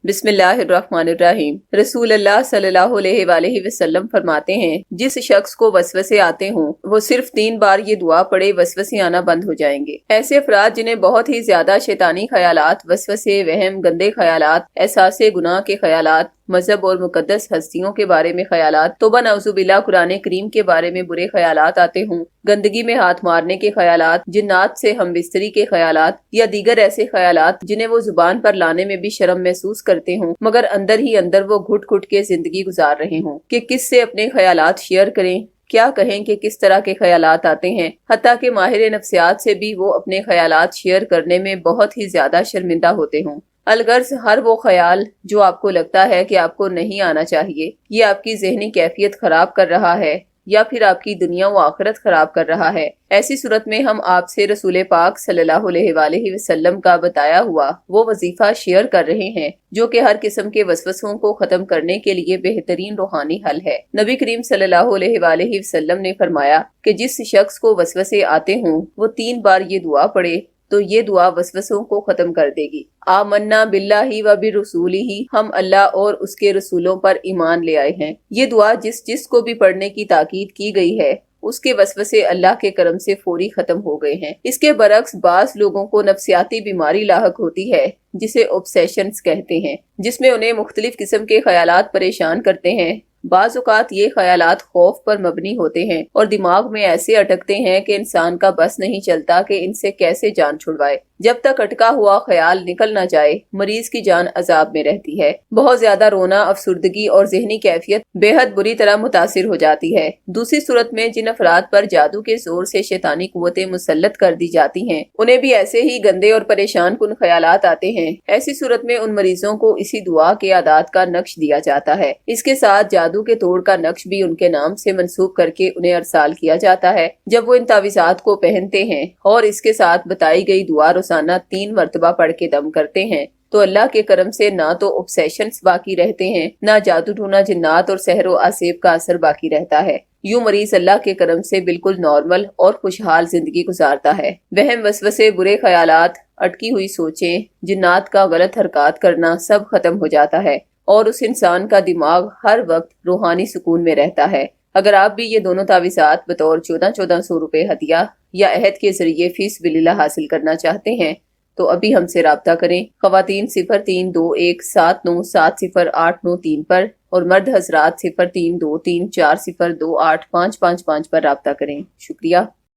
بسم اللہ الرحمن الرحیم۔ رسول اللہ صلی اللہ علیہ وآلہ وسلم فرماتے ہیں، جس شخص کو وسوسے آتے ہوں وہ صرف 3 بار یہ دعا پڑھے، وسوسے آنا بند ہو جائیں گے۔ ایسے افراد جنہیں بہت ہی زیادہ شیطانی خیالات، وسوسے، وہم، گندے خیالات، احساس گناہ کے خیالات، مذہب اور مقدس ہستیوں کے بارے میں خیالات، توبہ نعوذ باللہ قرآن کریم کے بارے میں برے خیالات آتے ہوں، گندگی میں ہاتھ مارنے کے خیالات، جنات سے ہم بستری کے خیالات یا دیگر ایسے خیالات جنہیں وہ زبان پر لانے میں بھی شرم محسوس کرتے ہوں مگر اندر ہی اندر وہ گھٹ گھٹ کے زندگی گزار رہے ہوں کہ کس سے اپنے خیالات شیئر کریں، کیا کہیں کہ کس طرح کے خیالات آتے ہیں، حتیٰ کہ ماہر نفسیات سے بھی وہ اپنے خیالات شیئر کرنے میں بہت ہی زیادہ شرمندہ ہوتے ہوں۔ الغرض ہر وہ خیال جو آپ کو لگتا ہے کہ آپ کو نہیں آنا چاہیے، یہ آپ کی ذہنی کیفیت خراب کر رہا ہے یا پھر آپ کی دنیا و آخرت خراب کر رہا ہے، ایسی صورت میں ہم آپ سے رسول پاک صلی اللہ علیہ وآلہ وسلم کا بتایا ہوا وہ وظیفہ شیئر کر رہے ہیں جو کہ ہر قسم کے وسوسوں کو ختم کرنے کے لیے بہترین روحانی حل ہے۔ نبی کریم صلی اللہ علیہ وآلہ وسلم نے فرمایا کہ جس شخص کو وسوسے آتے ہوں وہ 3 بار یہ دعا پڑھے تو یہ دعا وسوسوں کو ختم کر دے گی۔ آمنا باللہ و برسولہ، ہم اللہ اور اس کے رسولوں پر ایمان لے آئے ہیں۔ یہ دعا جس کو بھی پڑھنے کی تاکید کی گئی ہے اس کے وسوسے اللہ کے کرم سے فوری ختم ہو گئے ہیں۔ اس کے برعکس بعض لوگوں کو نفسیاتی بیماری لاحق ہوتی ہے جسے اوبسیشنز کہتے ہیں، جس میں انہیں مختلف قسم کے خیالات پریشان کرتے ہیں۔ بعض اوقات یہ خیالات خوف پر مبنی ہوتے ہیں اور دماغ میں ایسے اٹکتے ہیں کہ انسان کا بس نہیں چلتا کہ ان سے کیسے جان چھڑوائے۔ جب تک اٹکا ہوا خیال نکل نہ جائے مریض کی جان عذاب میں رہتی ہے۔ بہت زیادہ رونا، افسردگی اور ذہنی کیفیت بے حد بری طرح متاثر ہو جاتی ہے۔ دوسری صورت میں جن افراد پر جادو کے زور سے شیطانی قوتیں مسلط کر دی جاتی ہیں انہیں بھی ایسے ہی گندے اور پریشان کن خیالات آتے ہیں۔ ایسی صورت میں ان مریضوں کو اسی دعا کے اعداد کا نقش دیا جاتا ہے۔ اس کے ساتھ جادو کے توڑ کا نقش بھی ان کے نام سے منسوب کر کے انہیں ارسال کیا جاتا ہے جب وہ ان تعویذات کو پہنتے ہیں اور اس کے ساتھ بتائی گئی دعا روزانہ 3 مرتبہ پڑھ کے دم کرتے ہیں تو اللہ کے کرم سے نہ تو اوبسیشنز باقی رہتے ہیں، نہ جادو ٹونا، جنات اور سحر و آسیب کا اثر باقی رہتا ہے۔ یوں مریض اللہ کے کرم سے بالکل نارمل اور خوشحال زندگی گزارتا ہے۔ وہم، وسوسے، برے خیالات، اٹکی ہوئی سوچیں، جنات کا غلط حرکات کرنا سب ختم ہو جاتا ہے اور اس انسان کا دماغ ہر وقت روحانی سکون میں رہتا ہے۔ اگر آپ بھی یہ دونوں تعویذات بطور 1400 روپے ہدیہ یا عہد کے ذریعے فی سبیل اللہ حاصل کرنا چاہتے ہیں تو ابھی ہم سے رابطہ کریں۔ خواتین 0321707083 پر اور مرد حضرات 0323402855 پر رابطہ کریں۔ شکریہ۔